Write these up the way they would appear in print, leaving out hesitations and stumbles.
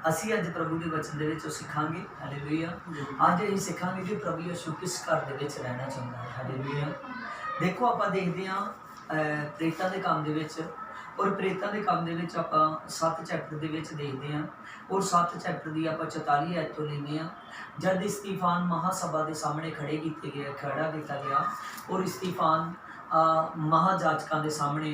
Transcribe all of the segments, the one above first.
ਅਸੀਂ ਅੱਜ ਪ੍ਰਭੂ ਦੇ ਵਚਨ ਦੇ ਵਿੱਚ ਸਿੱਖਾਂਗੇ। ਹਾਲੇਲੂਇਆ। ਅੱਜ ਅਸੀਂ ਸਿੱਖਾਂਗੇ ਕਿ ਪ੍ਰਭੂ ਯਿਸੂ ਕਿਸ ਘਰ ਦੇ ਵਿੱਚ ਰਹਿਣਾ ਚਾਹੁੰਦਾ ਹੈ। ਹਾਲੇਲੂਇਆ। ਦੇਖੋ ਆਪਾਂ ਦੇਖਦੇ ਹਾਂ ਪ੍ਰੇਤਾਂ ਦੇ ਕੰਮ ਦੇ ਵਿੱਚ, ਔਰ ਪ੍ਰੇਤਾਂ ਦੇ ਕੰਮ ਦੇ ਵਿੱਚ ਆਪਾਂ 7 ਚੈਪਟਰ ਦੇ ਵਿੱਚ ਦੇਖਦੇ ਹਾਂ, ਔਰ 7 ਚੈਪਟਰ ਦੀ ਆਪਾਂ 44 ਐਤ ਤੋਂ ਲੈਂਦੇ ਹਾਂ। ਜਦ ਇਸਤੀਫਾਨ ਮਹਾਸਭਾ ਦੇ ਸਾਹਮਣੇ ਖੜਾ ਕੀਤਾ ਗਿਆ, ਔਰ ਇਸਤੀਫਾਨ महाजाचकों के सामने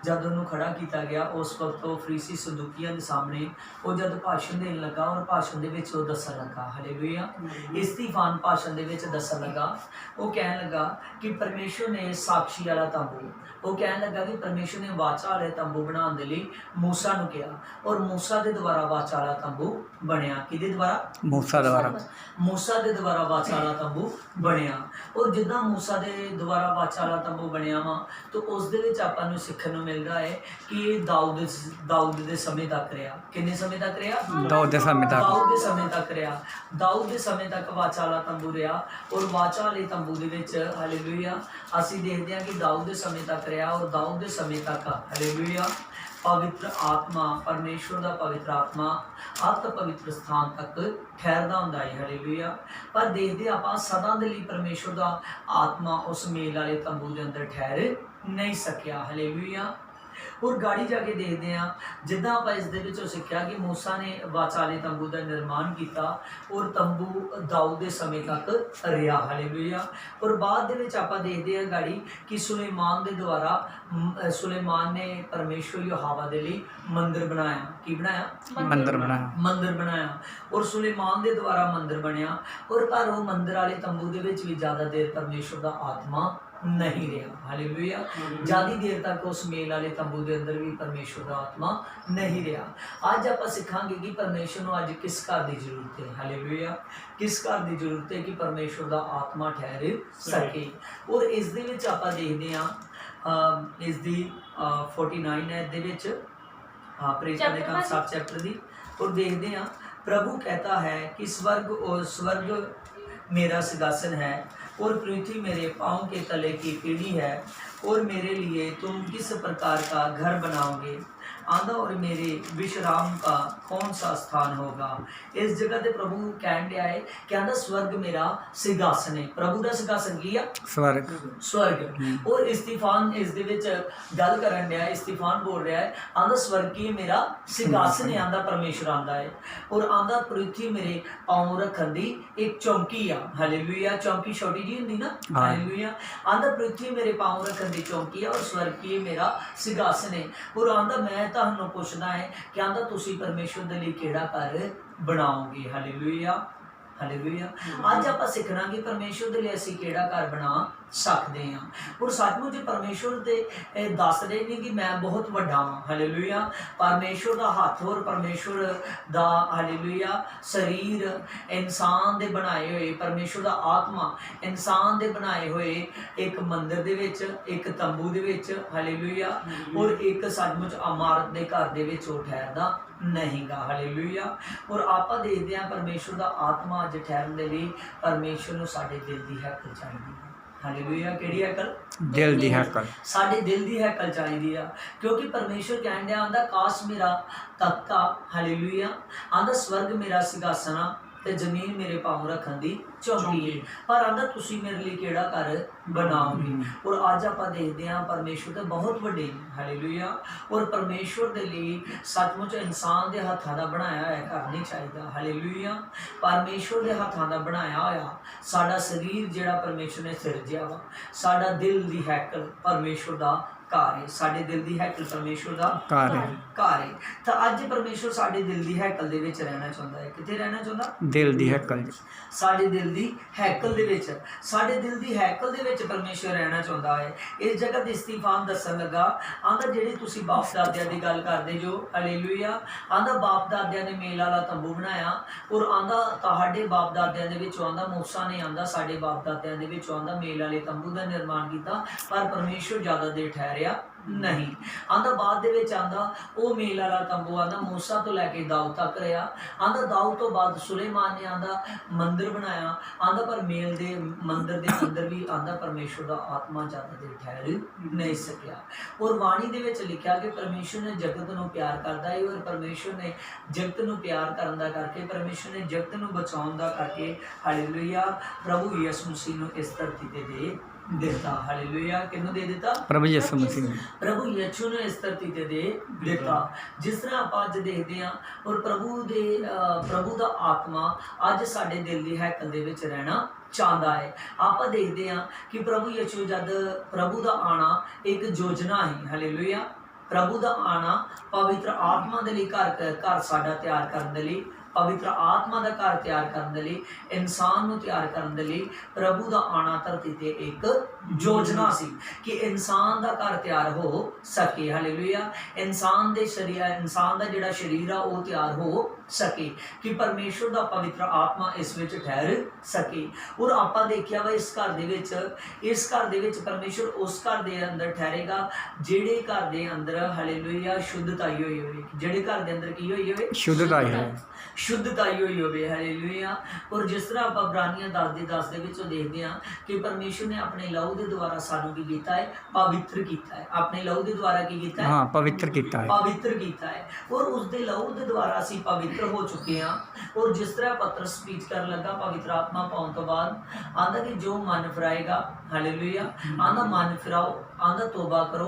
जब उन्होंने खड़ा किया गया, उस वक्त वो फरीसी सदूकियों के सामने वो जब भाषण देने लगा, और भाषण के दसन लगा। हालेलुया। इस्तीफान भाषण के दसन लगा, वो कह लगा कि परमेश्वर ने साक्षी वाला तंबू, वो कह लगा कि परमेश्वर ने वाचा वाले तंबू बनाने के लिए मूसा ने कहा, और मूसा के द्वारा वाचा वाला तंबू बनया। किहदे द्वारा? मूसा के द्वारा वाचा वाला तंबू बनया। और जिदा मूसा के द्वारा वाचा वाला तंबू बनया वा, तो उस दे विच आपां नूं सीखण नूं मिल रहा है कि दाऊद के समय तक रहा। किन्ने समय तक रहा? दाऊद के समय तक रहा। दाऊद के समय तक वाचा वाला तंबू रहा, और वाचा वाले तंबू दे विच हालेलुया असीं देखते हैं कि दाऊद के समय तक रहा, और दाऊद के समय तक हालेलुया पवित्र आत्मा, परमेश्वर का पवित्र आत्मा अत पवित्र स्थान तक ठहरदा हुंदा है। हालेलुया। पर देखते आप सदा के लिए परमेश्वर का आत्मा उस मेल वाले तंबू के अंदर ठहर नहीं सकिया। हालेलुया। और गाड़ी जाके देखते हैं जिदा आप इस सीखा कि मूसा ने वाचा वाले तंबू का निर्माण किया, और तंबू दाऊद के समय तक रहा। हालेलुया। और बाद आप देखते हैं गाड़ी कि सुलेमान के द्वारा सुलेमान ने परमेश्वर यहोवा के लिए मंदिर बनाया। की बनाया? मंदिर बनाया। और सुलेमान के द्वारा मंदिर बनया, और पर वो मंदिर वाले तंबू के भी ज़्यादा देर परमेश्वर का आत्मा नहीं रहा। हालेलुया। ज़्यादा देर तक उस मेल वाले तंबू के अंदर भी परमेश्वर का आत्मा नहीं रहा। अज आप सीखांगे कि परमेश्वर को अज किस घर की जरूरत है। हालेलुया। किस घर की जरूरत है कि परमेश्वर का आत्मा ठहर सके। और इस दे विच आप देखते हैं इसकी 49 है प्रेरितां दे काम 7 चैप्टर की, और देखते हैं प्रभु कहता है कि स्वर्ग मेरा सिंहासन है, और पृथ्वी मेरे पाँव के तले की पीढ़ी है, और मेरे लिए तुम किस प्रकार का घर बनाओगे आंदा, और मेरे विश्राम का कौन सा स्थान होगा। इस जगह पे प्रभु कह दिया है कि आंदा स्वर्ग मेरा सिंहासन है। प्रभु का सिंहासन की है? स्वर्ग। और इस्तीफान इस दे विच गल करन दिया, इस्तीफान बोल रहा है आंदा स्वर्ग की मेरा सिंहासन है, आंदा परमेश्वर आंदा है, और आंदा पृथ्वी मेरे पाँव रखन दी एक चौंकी आ। हालेलुया। चौंकी छोटी जी हुंदी ना। हालेलुया। आंदा पृथ्वी मेरे पाँव रखन दी चौंकी है, और स्वर्ग की मेरा सिंहासन है। और आंदा मैं तुहानूं पुछदा है कि आंदा तुसीं परमेश्वर दे लई किहड़ा घर बनाओगे। हालेलुया। हालेलुया। अज आप सीखना कि परमेश्वर के लिए असीं किहड़ा घर बना सकते हैं। और सचमुच परमेश्वर ते दस रहे हैं कि मैं बहुत वड्डा हाँ। हालेलुया। परमेश्वर का हाथ और परमेश्वर का हालेलुया शरीर इंसान के बनाए हुए, परमेश्वर का आत्मा इंसान के बनाए हुए एक मंदिर दे विच, एक तंबू दे विच हालेलुया, और एक सचमुच इमारत के घर दे विच वो ठहरदा नहीं गा। हालेलुया। और आप देखते हैं परमेश्वर का आत्मा अज ठहरन के लिए परमेश्वर को साडे दिल की हैकल चाहिए। हालेलुया। किहड़ी हैकल? दिल दी हैकल। साडे दिल दी हैकल चाहिए, क्योंकि परमेश्वर कहन दिया आंदा काश मेरा तख्ता हालेलुया आंदा स्वर्ग मेरा सिंहासन आ, ते जमीन मेरे पाँव रखन दी चौकी है, पर आंदा तुसीं मेरे लिए किहड़ा घर बनाओगे। और अज आप देखते हैं परमेश्वर तो बहुत वड्डे ने। हालेलुया। और परमेश्वर के लिए सचमुच इंसान के हाथों का बनाया होया घर नहीं चाहिए। हालेलुया। परमेश्वर के हाथों का बनाया होया साडा शरीर जिहड़ा परमेश्वर ने सिरजिया वा, साडा दिल दी हैकल परमेश्वर का घर है। साडे दिल दी हैकल परमेश्वर का घर है। तो अज परमेश्वर साडे दिल दी हैकल दे विच रहना चाहुंदा है। कित्थे रहना चाहुंदा? दिल दी हैकल। साडे दिल दी हैकल दे विच, साडे दिल दी हैकल दे विच परमेश्वर रहना चाहुंदा है। इस जगह ते इस्तीफान दसन लगा आंदा जिहड़े तुसीं बाप दादियां दी गल करदे जो हालेलुया आंदा बाप दादियां ने मेल वाला तंबू बनाया, और आंदा तुहाडे बाप दादियां दे विचों आंदा मूसा ने आंदा साडे बाप दादियां दे विचों आंदा मेल वाले तंबू दा निर्माण किया, पर परमेश्वर ज़्यादा देर ठहरिया नहीं। आंदा बाद दे विच आंदा वो मेल वाला तंबू आंदा मूसा तो लैके दाऊद तक रहा। आंदा दाऊद तो बाद सुलेमान ने आंदा मंदिर बनाया। आंदा पर मेल दे मंदिर दे अंदर भी आंदा परमेश्वर दा आत्मा ज़्यादा देर ठहर नहीं सकिया। और वाणी दे विच लिखा कि परमेश्वर ने जगत नूं प्यार करदा है और परमेश्वर ने जगत नूं प्यार करन दा करके परमेश्वर ने जगत नूं बचाउण दा करके हालेलुया प्रभु यीशु मसीह नूं इस धरती ते दे दिता। हालेलुया किन्नू दे दिता? प्रभु यीशु मसीह ने। प्रभु यीशु ने इस धरती ते दे दिता। जिस तरह आप अज देखते हैं और प्रभु दा आत्मा अज साडे दिल दी हैकल दे विच रहना चाहता है। आप देखते हैं कि प्रभु यीशु जद प्रभु दा आना एक योजना है। हालेलुया प्रभु दा आना पवित्र आत्मा दे लई घर साडा तैयार करन दे लई पवित्र आत्मा का घर तैयार करने लई इंसान नूं तैयार करने लई प्रभु का आना धरती ते एक योजना सी कि इंसान का घर तैयार हो सके। हालेलुया इंसान दे शरीर इंसान का जिहड़ा शरीर आ वो तैयार हो सके कि परमेश्वर का पवित्र आत्मा इस विच ठहर सके। और आपां देखिया वा इस घर दे विच परमेश्वर उस घर दे अंदर ठहरेगा जिहड़े घर दे अंदर हालेलुया शुद्धता ही होई होवे। जिहड़े घर दे अंदर की होई होवे? शुद्धता ही हुई होवे। हालेलुया और जिस तरह आप इब्रानियां 10 दे विच देखते हैं कि परमेश्वर ने अपने लहू के द्वारा सानू की कीता है? पवित्र कीता है। अपने लहू के द्वारा की कीता है? हाँ पवित्र कीता है। पवित्र कीता है और उस दे लहू के द्वारा असीं पवित्र हो चुके हैं। और जिस तरह पत्रस स्पीच कर लगा पवित्र आत्मा पाउण तो बाद आंदा कि जो मन फिराएगा हालेलुया आंदा मन फिराओ आंदा तौबा करो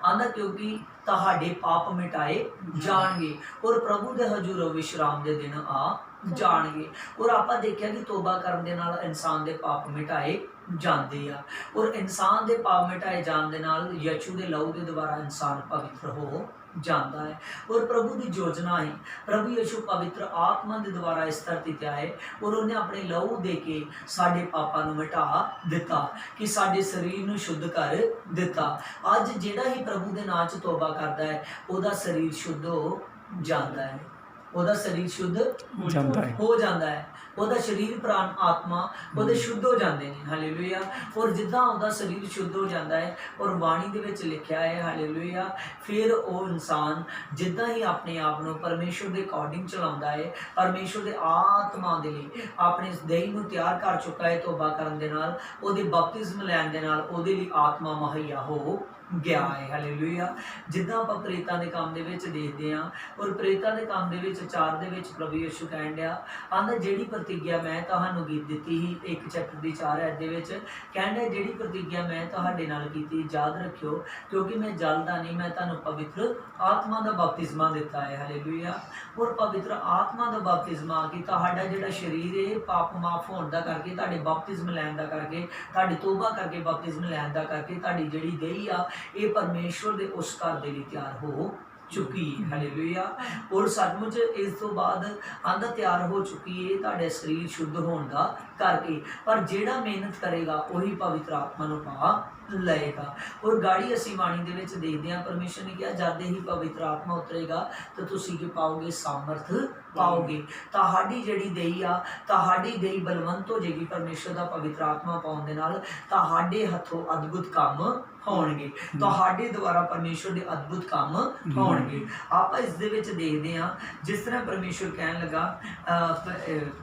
आंदा क्योंकि तहाडे पाप मिटाए जाणगे और प्रभु दे हजूरों विश्राम दे दिन आ जाणगे। और आपां देखिया कि तौबा करन दे नाल इंसान दे पाप मिटाए जाते आ और इंसान दे पाप मिटाए जाण दे नाल यीशु दे लहू दे द्वारा इंसान पवित्र हो जाता है। और प्रभु की योजना है प्रभु यीशु पवित्र आत्मा के द्वारा इस धरती ते आए और उन्हें अपने लहू दे के साडे पापां नूं मिटा दिता कि साडे शरीर नूं शुद्ध कर दिता। अज जिहड़ा ही प्रभु दे नाम च तौबा करता है उहदा शरीर शुद्ध हो जाता है। उहदा शरीर शुद्ध हो जाता है। उहदा शरीर प्राण आत्मा उहदे शुद्ध हो जाते हैं। हालेलुया और जिद्दां उहदा शरीर शुद्ध हो जाता है और वाणी दे विच लिखिया है हालेलुया फिर वो इंसान जिद्दां ही अपने आप नूं परमेश्वर दे अकॉर्डिंग चलाउंदा है परमेश्वर दे आत्मा दे लई अपने देह नूं तैयार कर चुका है। तौबा करन दे नाल उहदे बपतिस्म लैण दे नाल उहदे लई आत्मा मुहैया हो गया है। हालेलुया जिद्दां आपां प्रेरितां दे काम दे विच देखदे हां और प्रेरितां दे काम दे विच 4 दे विच प्रभु यीशु कहण दिया आंदा जिहड़ी प्रतिज्ञा मैं तुहानूं दित्ती ही 1 चैप्टर दी 4 ऐत दे विच कहण दिया जिहड़ी प्रतिज्ञा मैं तुहाडे नाल कीती याद रखियो क्योंकि मैं जलदा नहीं मैं तुहानूं पवित्र आत्मा दा बपतिस्मा दित्ता है। हालेलुया और पवित्र आत्मा दा बपतिस्मा कि तुहाडा जिहड़ा शरीर है पाप माफ होण दा करके तुहाडे बपतिस्म लैण दा करके तुहाडी तौबा करके बपतिस्म लैण दा करके तुहाडी जिहड़ी देही आ ये परमेश्वर दे उस घर दे लई तैयार हो चुकी। हालेलुया और सचमुच इस तो बाद आंदा तैयार हो चुकी है तुहाडा शरीर शुद्ध होने का करके पर जिहड़ा मेहनत करेगा वही पवित्र आत्मा नूं पा लएगा। और गाड़ी असी वाणी दे विच देखदे हां परमेश्वर ने कहा जद ही पवित्र आत्मा उतरेगा तो तुसीं की पाओगे सामर्थ पाओगे तुहाडी जिहड़ी देही आ तुहाडी देही बलवंत हो जाएगी परमेश्वर दा पवित्र आत्मा पाउण दे नाल तुहाडे हथों अद्भुत काम होणगे तुहाडे द्वारा परमेश्वर दे अद्भुत काम होणगे। आप इस दे विच देखदे हां जिस तरह परमेश्वर कहण लगा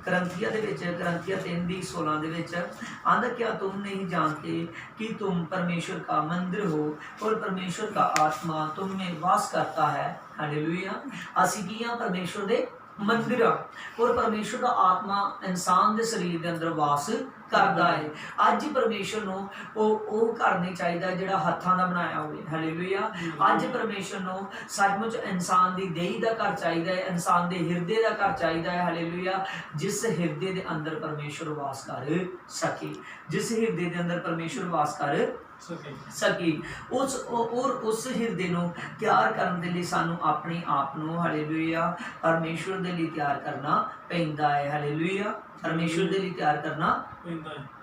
करंथिया दे विच करंथिया 3:16 दे विच आंदा क्या तुम नहीं जानते कि तुम परमेश्वर का मंदिर हो और परमेश्वर का आत्मा तुम में वास करता है। हालेलुया असीं की हां परमेश्वर दे मंदिर और परमेश्वर का आत्मा इंसान के शरीर के अंदर वास करता है। अज परमेश्वर नूं वो घर नहीं चाहिए जिहड़ा हत्थां दा बनाया होवे। हालेलुया अज परमेश्वर नूं सचमुच इंसान दी देही दा घर चाहिए है इंसान दे हिरदे दा घर चाहिए है। हालेलुया जिस हिरदे दे अंदर परमेश्वर वास कर सके जिस हिरदे दे अंदर परमेश्वर वास कर सकी उस हिरदे नूं तैयार करन दे लई सानू अपने आप नूं हालेलुया परमेश्वर दे लई तैयार करना पैंदा है। हालेलुया परमेश्वर दे लई तैयार करना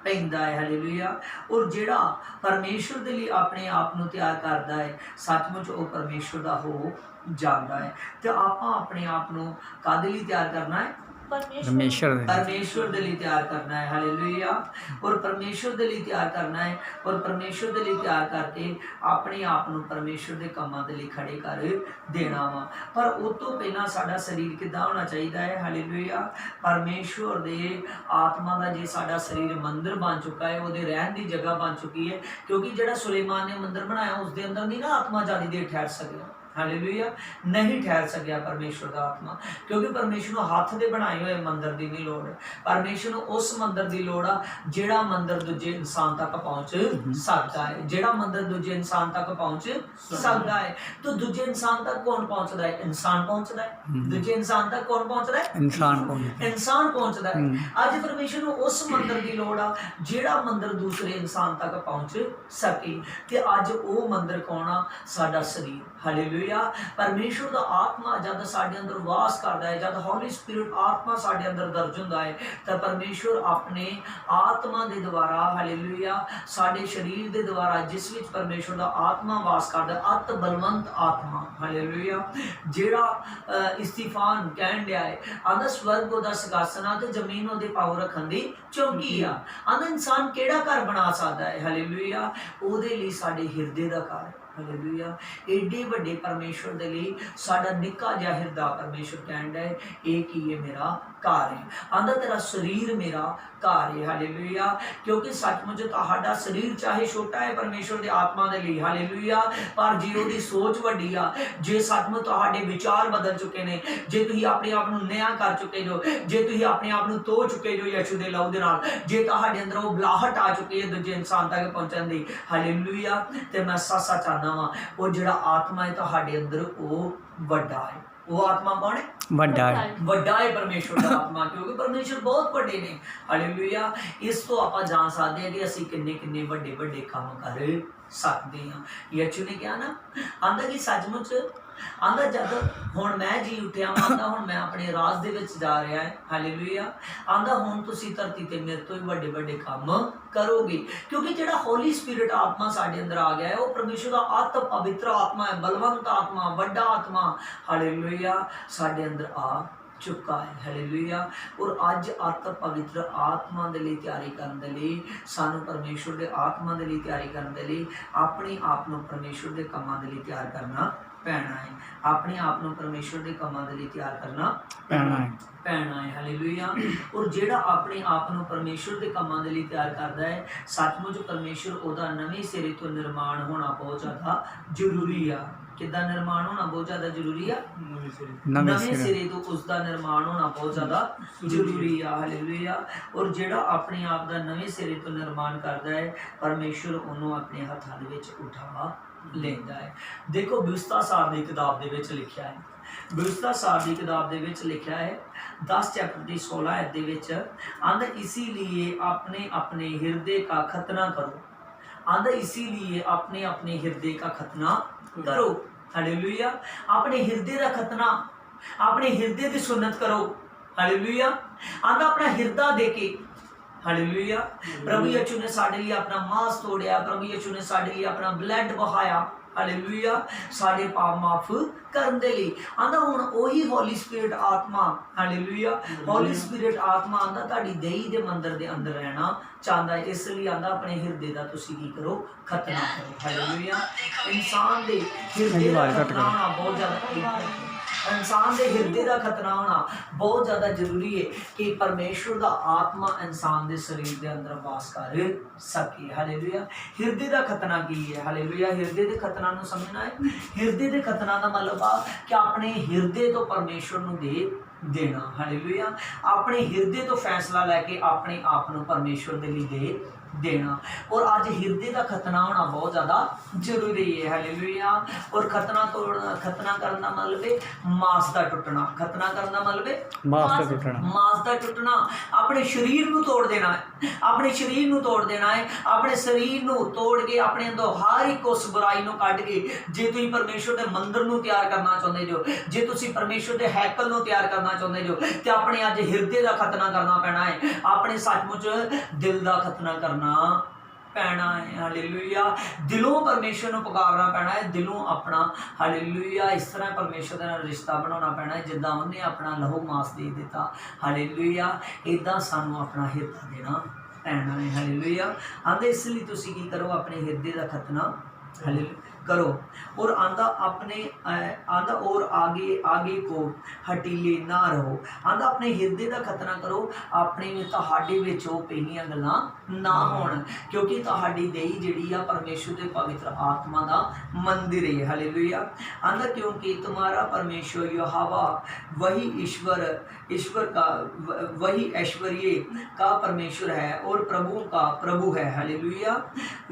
पैंदा है। हालेलुया और जिहड़ा परमेश्वर दे लई अपने आप नूं तैयार करदा है सचमुच वो परमेश्वर दा हो जांदा है। ते आपां अपने आप नूं कादे लई तैयार करना है परमेश्वर दे परमेश्वर दे लिए तैयार करना है। हालेलुया। और परमेश्वर दे लिए तैयार करना है और परमेश्वर दे लिए तैयार करके अपने आप ਨੂੰ परमेश्वर ਦੇ ਕੰਮਾਂ ਦੇ ਲਈ खड़े कर देना वा। पर उस तो पहला साडा शरीर किद्दां होना चाहिए है। हालेलुया। परमेश्वर दे आत्मा का जे साडा शरीर मंदिर बन चुका है, ਉਹਦੇ ਰਹਿਣ ਦੀ जगह बन चुकी है, क्योंकि ਜਿਹੜਾ सुलेमान ने मंदिर बनाया उसके अंदर नहीं ना आत्मा ज़्यादा देर ठहर सकिया। हालेलुया। नहीं ठहर सकिया परमेश्वर का आत्मा, क्योंकि परमेश्वर को हाथ दे बनाए हुए मंदिर की नहीं लोड़। परमेश्वर को उस मंदिर की लोड़ आ जिहड़ा मंदिर दूजे इंसान तक पहुँच सकता है, जिहड़ा मंदिर दूजे इंसान तक पहुँच सकता है। तो दूजे इंसान तक कौन पहुँचता है? इंसान पहुँचता है। दूजे इंसान तक कौन पहुँचता है? इंसान पहुँचता है। अज परमेश्वर को उस मंदिर की लोड़ आ जिहड़ा मंदिर दूसरे इंसान तक पहुँच सके। ते अज वो मंदिर कौन आ? साडा शरीर। हालेलुया। परमेश्वर का आत्मा जब साडे अंदर वास करता है, जब हॉली स्पिरिट आत्मा साडे अंदर दर्ज होता है, तो परमेश्वर अपने आत्मा के द्वारा, हालेलुया, साडे शरीर के द्वारा जिस विच परमेश्वर का आत्मा वास करता है, अत बलवंत आत्मा, हालेलुया, जिहड़ा इस्तीफान कहन दिया है, आंदा स्वर्ग ओहदा सिंहासन ते जमीन ओहदे पाँव रखण दी चौकी आ। आंदा इंसान केड़ा घर बना सकता है? हालेलुया। ओहदे लई साडे हिरदे दा घर। हालेलुया। एडे वड्डे परमेश्वर दे लई साडा निक्का जिहा हिरदा परमेश्वर कहंदा है ये की है मेरा घर है। आंदा तेरा शरीर मेरा घर है। हालेलुया। क्योंकि सचमुच तुहाडा शरीर चाहे छोटा है परमेश्वर दे आत्मा दे लई, हालेलुया, पर जे ओहदी सोच वड्डी आ, जे सचमुच तुहाडे विचार बदल चुके ने, जे तुसीं अपने आप नूं नया कर चुके जो, जे तुसीं अपने आप नूं धो चुके जो यीशु दे लहू दे नाल, जे तुहाडे अंदर वो बुलाहट आ चुकी है दूजे इंसान तक पहुंचण दी, हालेलुया, ते मैं सच चाहना वा वो जिहड़ा आत्मा है तुहाडे अंदर वो वड्डा है। वो आत्मा कौन है? वड्डा है परमेश्वर का आत्मा, क्योंकि परमेश्वर बहुत बड़े ने। हालेलुया। इस तो आप जान सकते हैं कि असीं किन्ने किन्ने वड्डे वड्डे काम कर सकते हैं। यीशु ने कहा ना, आंदा कि सचमुच आंदा जद हुण मैं जी उठिया, आंदा हुण मैं अपने राज दे विच जा रहा है। हालेलुया। आंदा हुण तुसीं धरती ते मेरे तो भी वड्डे वड्डे काम करोगे, क्योंकि जिहड़ा हॉली स्पिरिट आत्मा साडे अंदर आ गया है वो परमेश्वर का अत पवित्र आत्मा है, बलवंत आत्मा, वड्डा आत्मा, हालेलुया, साडे अंदर आ चुका है। हालेलुया। और अज अत पवित्र आत्मा दे लई तैयारी करन दे लई सानू परमेश्वर दे आत्मा दे लई तैयारी करन दे लई अपने आप नूं परमेश्वर दे कामां दे लई तैयार करना पैना है। अपने आप नूं परमेश्वर दे कामां दे लई तैयार करना पैना है। हालेलुया। और जिहड़ा अपने आप नूं परमेश्वर दे कामां दे लई तैयार करदा है, सचमुच परमेश्वर ओहदा नवें सिरे तो निर्माण होना बहुत ज़्यादा जरूरी आ। किद्दां निर्माण होना बहुत ज़्यादा जरूरी आ? नवें सिरे तो उसका निर्माण होना बहुत ज़्यादा जरूरी आ। हालेलुया। और जिहड़ा अपने आप का नवें सिरे तो निर्माण करता है, परमेश्वर उन्होंने अपने हत्थां दे विच उठा लेंदा है। देखो बिस्ता सार की किताब दे विच लिखिया है, बिस्ता सार की किताब दे विच लिखिया है 10 चैप्टर की 16 आयत दे विच आंदा इसीलिए अपने अपने हृदय का खतना करो। आंदा इसीलिए अपने अपने हृदय का खतना करो। हालेलुया। अपने हृदय का खतना, अपने हृदय की सुन्नत करो। हालेलुया। आंदा अपना हृदय दे के, हालेलुया, प्रभु यीशु ने साडे लिए अपना मांस तोड़िया, प्रभु यीशु ने साडे लिए अपना ब्लड बहाया, हालेलुया, साडे पाप माफ करन दे लई। आंदा हुण ओही हॉली स्पिरिट आत्मा, हालेलुया, हॉली स्पिरिट आत्मा आंदा तुहाडी देही दे मंदिर दे अंदर रहना चाहता है। इसलिए आंदा अपने हृदय का तुसीं की करो? खतना करो। हालेलुया। इंसान दे हृदय दा खतना होना बहुत ज़्यादा, इंसान के हृदय का खतना होना बहुत ज़्यादा जरूरी है कि परमेश्वर का आत्मा इंसान के शरीर के अंदर वास कर सके। हालेलुया। हृदय का खतना की है? हालेलुया। हृदय के खतना नूं समझना है। हृदय के खतना का मतलब आ कि अपने हृदय तो परमेश्वर नूं दे देना। हालेलुया। अपने हृदय तो फैसला लैके अपने आप नूं परमेश्वर के लिए दे देना। और आज हृदय का खतना होना बहुत ज़्यादा जरूरी है। हालेलुया। और खतना तोड़ना, खतना करना मतलब है मांस का टुटना। खतना करना मतलब है मांस का टुटना। अपने शरीर को तोड़ देना है, अपने शरीर को तोड़ देना है, अपने शरीर को तोड़ के अपने अंदर हर एक उस बुराई को कढ़ के, जे तुसीं परमेश्वर के मंदिर को तैयार करना चाहते जो, जे तुसीं परमेश्वर के हैकल को तैयार करना चाहते जो, तो अपने अज हृदय का खतना करना पैना है। अपने सचमुच दिल का खतना करना पैना है। हालेलुया, दिलों परमेश्वर को पुकारना पैना है, दिलों अपना हालेलुया इस तरह परमेश्वर के नाल रिश्ता बनाना पैना है जिद्दां उन्हें अपना लहू मास दे दिता। हालेलुया, इदां सानू अपना हिरदा देना पैना है। हालेलुया, आंदे इसलिए तुसीं की करो, अपने हिरदे का खतना हालेलुया करो, और आंदा अपने आंदा और आगे आगे को हटीले ना रहो। आंदा अपने हिरदे का खतना करो, अपने तुहाडे विच ओह पहलियां गल्लां ना होण, क्योंकि तुहाडी देही जिहड़ी आ परमेश्वर दे पवित्र आत्मा दा मंदिर है। हालेलुया, आंदा क्योंकि तुम्हारा परमेश्वर यहोवा वही ईश्वर का वही ऐश्वर्य का परमेश्वर है और प्रभु का प्रभु है। हालेलुया,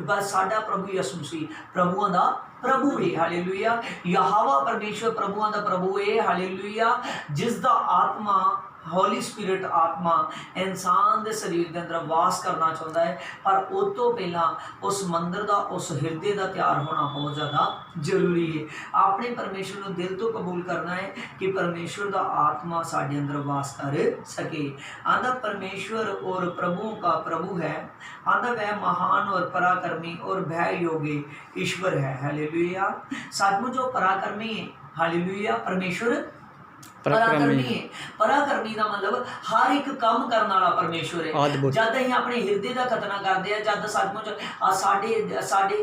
बस साडा प्रभु यीशु मसीह प्रभुओं दा प्रभु है। हालेलुया, यहोवा परमेश्वर प्रभुओं दा प्रभु है। हालेलुया, जिस दा आत्मा हॉली स्पिरिट आत्मा इंसान के शरीर के अंदर वास करना चाहता है, पर उस तो पहला उस मंदिर का उस हिरदे का तैयार होना बहुत ज़्यादा जरूरी है। अपने परमेश्वर को दिल तो कबूल करना है कि परमेश्वर का आत्मा साढ़े अंदर वास कर सके। आंदा परमेश्वर और प्रभु का प्रभु है, आंदा वह महान और पराक्रमी और भय योग्य ईश्वर है। हालेलुया, सचमुच जो पराक्रमी है। हालेलुया, परमेश्वर पराक्रमी है। पराक्रमी का मतलब हर एक काम करने वाला परमेश्वर है। जब अं अपने हिरदे का खतना करते हैं, जब सचमुच साडे साडे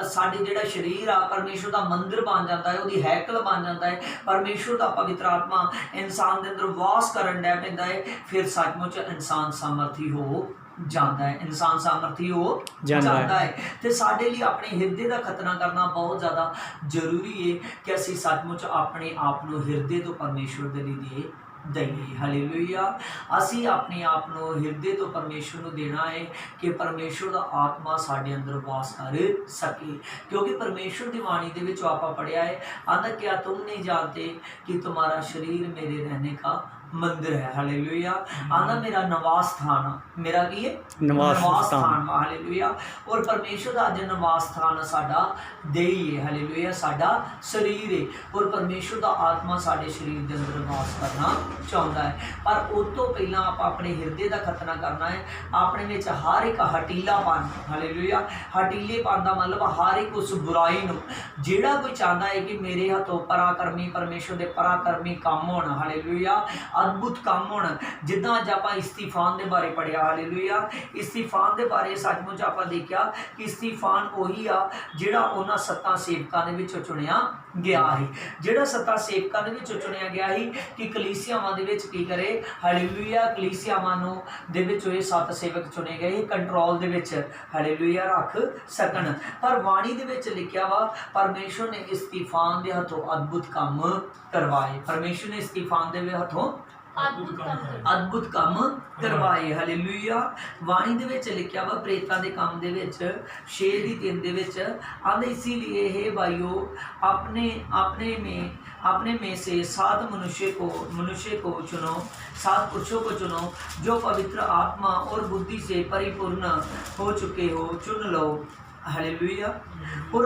साडे जिहड़ा शरीर आ परमेश्वर का मंदिर बन जाता है, उसकी हैकल बन जाता है, परमेश्वर का पवित्र आत्मा इंसान के अंदर वास करन लग पैंदा है, फिर सचमुच इंसान सामर्थी हो जाता है, इंसान सामर्थी हो जाता है। तो साडे लिए अपने हिरदे का खतना करना बहुत ज़्यादा जरूरी है कि असी सचमुच अपने आप को हिरदे तो परमेश्वर के लिए दईए। हालेलुया, असी अपने आप को हिरदे तो परमेश्वर को देना है कि परमेश्वर का आत्मा साडे अंदर वास कर सके, क्योंकि परमेश्वर की वाणी के विच आपां पढ़िया है, आंदा क्या तुम नहीं जानते कि तुम्हारा शरीर मेरे रहने का मंदिर है। हालेलुया, आंदा मेरा निवास स्थान, मेरा की है निवास स्थान। हालेलुया, और परमेश्वर का अज निवास स्थान साडा देही है। हालेलुया, साडा शरीर है, और परमेश्वर का आत्मा साडे शरीर के अंदर वास करना चाहता है। पर उस तो पहला आप अपने हिरदे का खतना करना है, अपने विच हर एक हटीलापन। हालेलुया, हटीलेपन का मतलब हर एक उस बुराई नूं जिहड़ा कोई चाहता है कि मेरे हथों पराक्रमी परमेश्वर के पराक्रमी काम होना। हालेलुया, अद्भुत काम होना, जिद्दां अज आपां इस्तीफान के बारे पढ़िया। हालेलुया, इस्तीफान के बारे सचमुच आपां देखिया कि इस्तीफान उही आ जिहड़ा उन्हां 7 सेवकां दे विचों चुनिया गया है, जिहड़ा 7 सेवकां दे विचों चुनिया गया है कि कलीसियावां दे विच की करे। हालेलुया, कलीसियावां नूं दे विच ओह 7 सेवक चुने गए कंट्रोल दे विच हालेलुया रख सकन। पर वाणी दे विच लिखिया वा परमेश्वर ने इस्तीफान दे हथों अद्भुत काम करवाए। परमेश्वर ने इस्तीफान दे हथों अद्भुत काम करवाए। हालेलुया, वाणी दे विच लिखिया वा प्रेतां दे काम दे विच 6:3 दे विच आंदे, इसीलिए हे भाइयों अपने में से 7 मनुष्य को चुनो, 7 पुरुषों को चुनो जो पवित्र आत्मा और बुद्धि से परिपूर्ण हो चुके हो, चुन लो। हालेलुया, और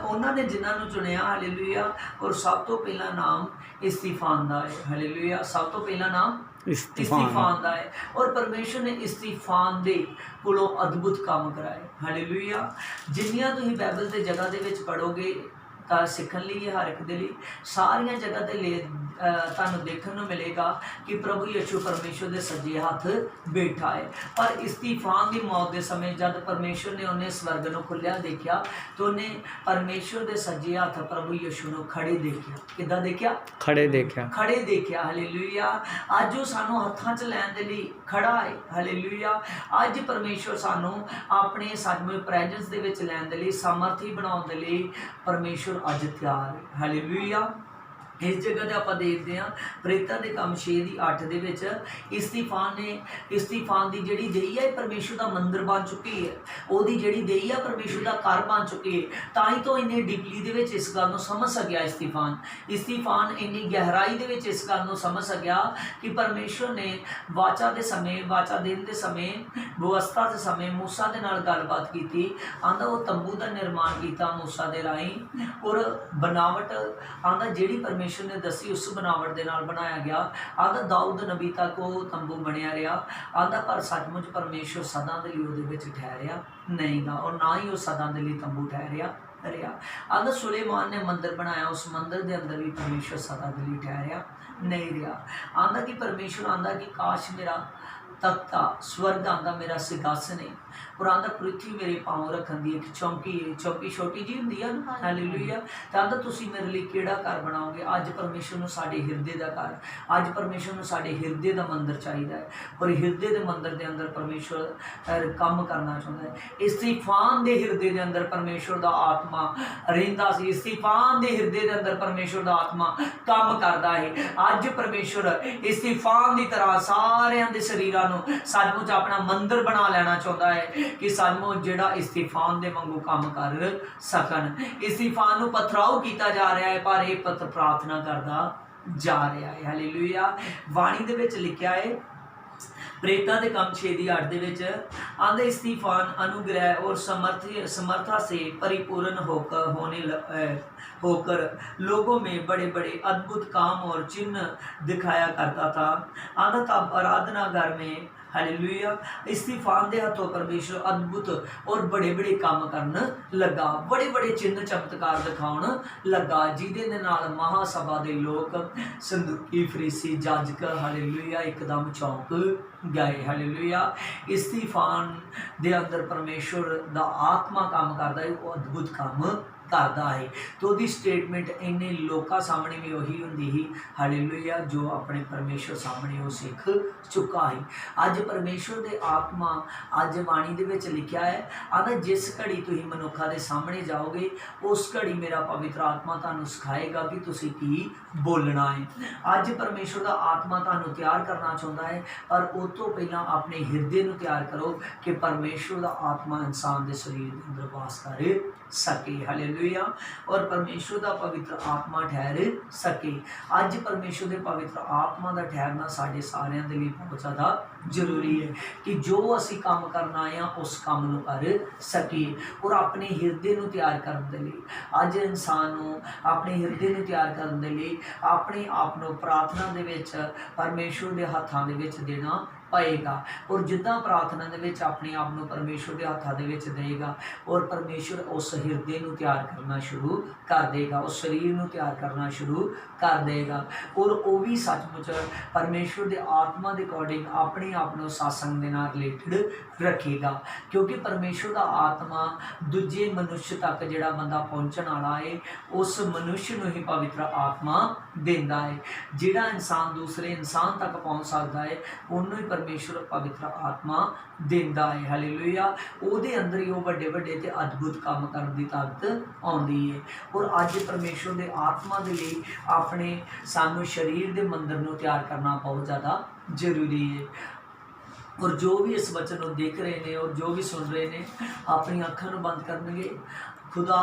उन्होंने जिन्होंने चुनिया। हालेलुया, और सब तो पहला नाम इस्तीफान दा है। हालेलुया, सब तो पहला नाम इस्तीफान दा है, और परमेश्वर ने इस्तीफान दे कोलों अद्भुत काम कराए। हालेलुया, जिन्नियां तुसीं बाइबल के जगह दे विच पढ़ोगे तो सीखण लई हर एक दे लई सारियां जगह ते ले तुहानूं देखण नूं मिलेगा कि प्रभु यीशु परमेश्वर के सज्जे हाथ बैठा है। पर इस्तीफान की मौत के समय जब परमेश्वर ने उन्हें स्वर्ग नूं खुलिया देखा तो उन्हें परमेश्वर के सज्जे हाथ प्रभु यीशु नूं खड़े देखा। किद्दां देखा? खड़े देखा। हालेलुया, अज वो सानूं हत्थां च लैण दे लई खड़ा है। हालेलुया, अज परमेश्वर सानूं अपने सचमुच प्रैजेंस दे विच लैण दे लई सामर्थी बनाउण दे लई परमेश्वर अज तैयार है। हालेलुया, इस जगह ते आपां देखते हैं प्रेतां दे काम 6:8 दे विच इस्तीफान की जिहड़ी देही है परमेश्वर का मंदिर बन चुकी है, उहदी जिहड़ी देही है परमेश्वर का घर बन चुकी है। ताई तो इन्नी डीपली दे विच इस गल नूं समझ सकिया इस्तीफान इन्नी गहराई दे विच इस गल नूं समझ सकिया कि परमेश्वर ने वाचा देन दे समय व्यवस्था के समय मूसा दे नाल गलबात कीती। आंदा वो तंबू का निर्माण किया मूसा दे राही, और बनावट आंदा जिहड़ी परमेश्वर परमेश्वर ने दसी उस बनावट के नाल बनाया गया। आंदा दाऊद नबी तक वो तंबू बनया रहा। आंदा पर सचमुच परमेश्वर सदा दे लई उहदे विच ठहरिया नहीं गा, और ना ही वो सदा दे लई तंबू ठहरिया रहा। आंदा सुलेमान ने मंदिर बनाया, उस मंदिर के अंदर भी परमेश्वर सदा दे लई ठहरिया नहीं रहा। आंदा कि परमेश्वर आंदा कि काश मेरा तख्ता स्वर्ग आंदा मेरा सिंहासन है, और आंदा पृथ्वी मेरे पाँव रखन दी एक चौंकी है। चौंकी छोटी जी हुंदी है ना, हालेलुया। तो आंदा तुसीं मेरे लिए किहड़ा घर बनाओगे? अज परमेश्वर नूं साडे हिरदे दा घर, अज परमेश्वर नूं साडे हिरदे दा मंदिर चाहिदा है, और हिरदे दे मंदिर दे अंदर परमेश्वर काम करना चाहुंदा है। इस्तीफान दे हिरदे दे अंदर परमेश्वर दा आत्मा रहिंदा सी, इस्तीफान दे हिरदे दे अंदर परमेश्वर दा आत्मा काम करदा है। अज परमेश्वर इस्तीफान दी तरह सारियां दे शरीरां नूं सचमुच अपना मंदिर बना लेना चाहुंदा है कि सचमुच जिहड़ा इस्तीफान दे वांगू काम कर सकन। इस्तीफान नूं पथराव कीता जा रहा है, पर यह पत्र प्रार्थना करदा जा रहा है। हालेलुया। वाणी दे विच लिखिया है प्रेरितां दे काम 6:8 दे विच आंदे इस्तीफान अनुग्रह और समर्था से परिपूर्ण होकर लोगों में बड़े बड़े अद्भुत काम और चिन्ह दिखाया करता था। आंदा तब आराधना घर में हालेलुया इस्तीफान दे हथों परमेश्वर अद्भुत और बड़े बड़े काम करन लगा, बड़े बड़े चिन्ह चमत्कार दिखाउण लगा, जिहदे दे नाल महासभा दे लोग संदूकी फरीसी जाजक हालेलुया एकदम चौंक गए। हालेलुया। इस्तीफान दे अंदर परमेश्वर दा आत्मा काम करदा है, वो अद्भुत काम करता है। तो उसकी स्टेटमेंट इन्ने लोगों सामने भी वही होंगी ही हालेलुया जो अपने परमेश्वर सामने वो सीख चुका है। अज परमेश्वर दे आत्मा अज बाणी दे विच लिखिया है, आंदा जिस घड़ी तुसीं मनुखा दे सामने जाओगे उस घड़ी मेरा पवित्र आत्मा तुहानूं सिखाएगा कि तुसीं की बोलना है। अज परमेश्वर दा आत्मा तुहानूं तैयार करना चाहुंदा है, पर उस तो पहलां अपने हिरदे नूं तैयार करो कि परमेश्वर दा आत्मा इंसान दे शरीर दे अंदर वास कर सके। हालेलुया। और परमेश्वर दा पवित्र आत्मा ठहर सके। अज परमेश्वर दे पवित्र आत्मा दा ठहरना साडे सारिਆਂ दे लिए बहुत ज़्यादा जरूरी है कि जो असी काम करना है उस काम नूं कर सकीए, और अपने हिरदे नूं तैयार करन दे लई अज इंसान नूं अपने हिरदे नूं तैयार करन दे लई अपने आप नूं प्रार्थना दे विच परमेश्वर दे हत्थां दे विच देना पएगा। और जिद्दां प्रार्थना दे विच अपने आप नूं परमेश्वर दे हत्थां दे विच देगा, और परमेश्वर उस हिरदे नूं तैयार करना शुरू कर देगा, उस शरीर नूं तैयार करना शुरू कर देगा, और वो भी सचमुच परमेश्वर दे आत्मा दे अकॉर्डिंग अपने आप नूं सत्संग दे नाल रिलेटेड रखेगा। क्योंकि परमेश्वर दा आत्मा दूजे मनुष्य तक जिहड़ा बंदा पहुंचण वाला है उस मनुष्य नूं ही पवित्र आत्मा देंदा है। जिहड़ा इंसान दूसरे इंसान तक पहुंच सकदा है उन्होंने ही परमेश्वर पवित्र आत्मा देंदा है। हालेलुया। उहदे अंदर ही वो बड़े बड़े ते अद्भुत काम करन दी ताकत आउंदी है। और अज परमेश्वर दे आत्मा दे लई अपने सानू शरीर दे मंदिर नूं तैयार करना बहुत ज़्यादा जरूरी है। और जो भी इस वचन को देख रहे हैं और जो भी सुन रहे हैं अपनी अखां नूं बंद करनगे। खुदा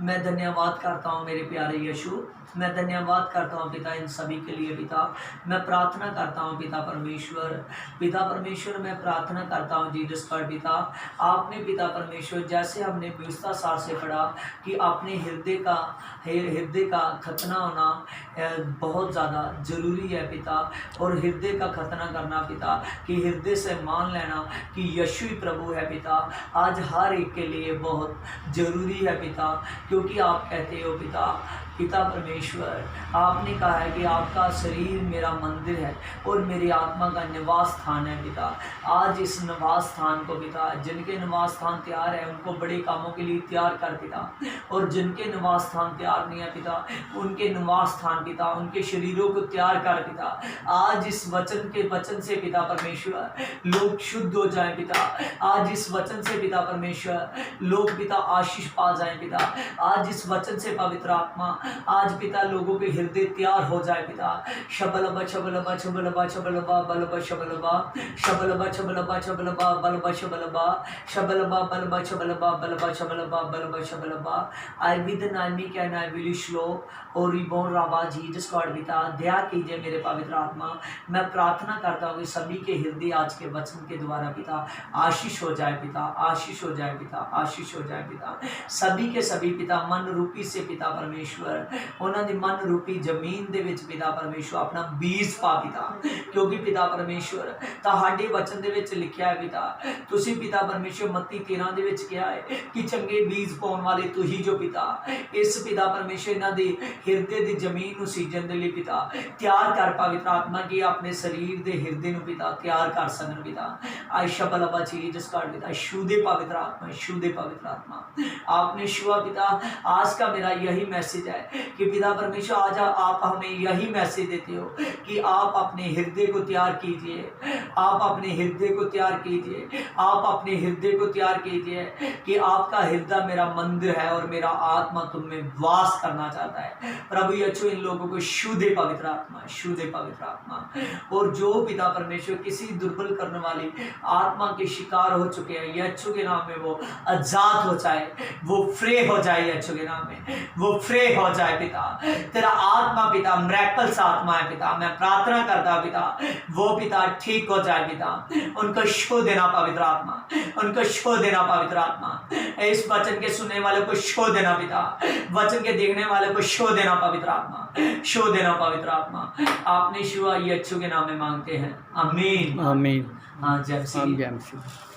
मैं धन्यवाद करता हूँ मेरे प्यारे यीशु, मैं धन्यवाद करता हूँ पिता इन सभी के लिए। पिता मैं प्रार्थना करता हूँ पिता परमेश्वर मैं प्रार्थना करता हूँ जीसस पर पिता आपने पिता परमेश्वर जैसे हमने व्यवस्था सार से पढ़ा कि अपने हृदय का खतना होना बहुत ज़्यादा ज़रूरी है पिता, और हृदय का खतना करना पिता कि हृदय से मान लेना कि यीशु ही प्रभु है पिता आज हर एक के लिए बहुत ज़रूरी है पिता, क्योंकि आप कहते हो पिता परमेश्वर आपने कहा है कि आपका शरीर मेरा मंदिर है और मेरी आत्मा का निवास स्थान है पिता। आज इस निवास स्थान को पिता जिनके निवास स्थान तैयार है उनको बड़े कामों के लिए तैयार कर पिता, और जिनके निवास स्थान तैयार नहीं है पिता उनके निवास स्थान पिता उनके शरीरों को तैयार कर पिता। आज इस वचन से पिता परमेश्वर लोग शुद्ध हो जाए पिता, आज इस वचन से पिता परमेश्वर लोग पिता आशीष पा जाए पिता, आज इस वचन से पवित्र आत्मा आज पिता लोगों के हृदय तैयार हो जाए पिता। शबलबा शबलबा शबलबा शबलबा बलबा शबलबा शबलबा शबलबा शबलबा बलबा शबलबा शबलबा बलबा शबलबा बलबा शबलबा बलबा शबलबा। आई विद नामी कैन आई विल स्लो और रिबोन राबा जीसस गॉड पिता दया कीजिए मेरे पवित्र आत्मा। मैं प्रार्थना करता हूँ कि सभी के हृदय आज के वचन के द्वारा पिता आशीष हो जाए पिता, आशीष हो जाए पिता, आशीष हो जाए पिता। सभी के सभी पिता मन रूपी से पिता परमेश्वर ਉਹਨਾਂ ਦੀ ਮਨ ਰੂਪੀ ਜ਼ਮੀਨ ਦੇ ਵਿੱਚ ਪਿਤਾ ਪਰਮੇਸ਼ਵਰ ਆਪਣਾ ਬੀਜ ਪਾ ਪਿਤਾ, ਕਿਉਂਕਿ ਪਿਤਾ ਪਰਮੇਸ਼ਵਰ ਤੁਹਾਡੇ ਵਚਨ ਦੇ ਵਿੱਚ ਲਿਖਿਆ ਹੈ ਪਿਤਾ, ਤੁਸੀਂ ਪਿਤਾ ਪਰਮੇਸ਼ਵਰ ਮੱਤੀ 13 ਦੇ ਵਿੱਚ ਕਿਹਾ ਹੈ ਕਿ ਚੰਗੇ ਬੀਜ ਪਾਉਣ ਵਾਲੇ ਤੁਸੀਂ ਜੋ ਪਿਤਾ, ਇਸ ਪਿਤਾ ਪਰਮੇਸ਼ਵਰ ਇਹਨਾਂ ਦੇ ਹਿਰਦੇ ਦੀ ਜ਼ਮੀਨ ਨੂੰ ਸੀਜਣ ਦੇ ਲਈ ਪਿਤਾ ਤਿਆਰ ਕਰ ਪवित्र आत्मा की अपने शरीर के हृदय ਨੂੰ पिता ਤਿਆਰ ਕਰ ਸਕਣ ਪਿਤਾ। आई शबल अबा चाहिए जिस कारण पिता छू दे पवित्र आत्मा, छू दे पवित्र आत्मा। आपने छुआ पिता, आज का मेरा यही मैसेज है कि पिता परमेश्वर आज आप हमें यही मैसेज देते हो कि आप अपने हृदय को तैयार कीजिए, आप अपने हृदय को तैयार कीजिए, आप अपने हृदय को तैयार कीजिए कि आपका हृदय मेरा मंदिर है और मेरा आत्मा तुम में वास करना चाहता है। प्रभु यीशु इन लोगों को छू दे पवित्र आत्मा, छू दे पवित्र आत्मा। और जो पिता परमेश्वर किसी दुर्बल करने वाली आत्मा के शिकार हो चुके हैं, यीशु के नाम में वो आजाद हो जाए, वो फ्री हो जाए, यीशु के नाम में वो फ्री हो जाए पिता। तेरा आत्मा पिता मिरेकल्स आत्मा है पिता, मैं प्रार्थना करता पिता वो पिता ठीक हो जाए पिता, उनको छू देना पवित्र आत्मा, उनको छू देना पवित्र आत्मा। इस वचन के सुनने वाले को छू देना पिता, वचन के देखने वाले को छू देना पवित्र आत्मा, छू देना पवित्र आत्मा। आपने छुआ, यीशु के नाम में मांगते हैं, आमीन आमीन। हाँ जय मसीह। जय मसीह।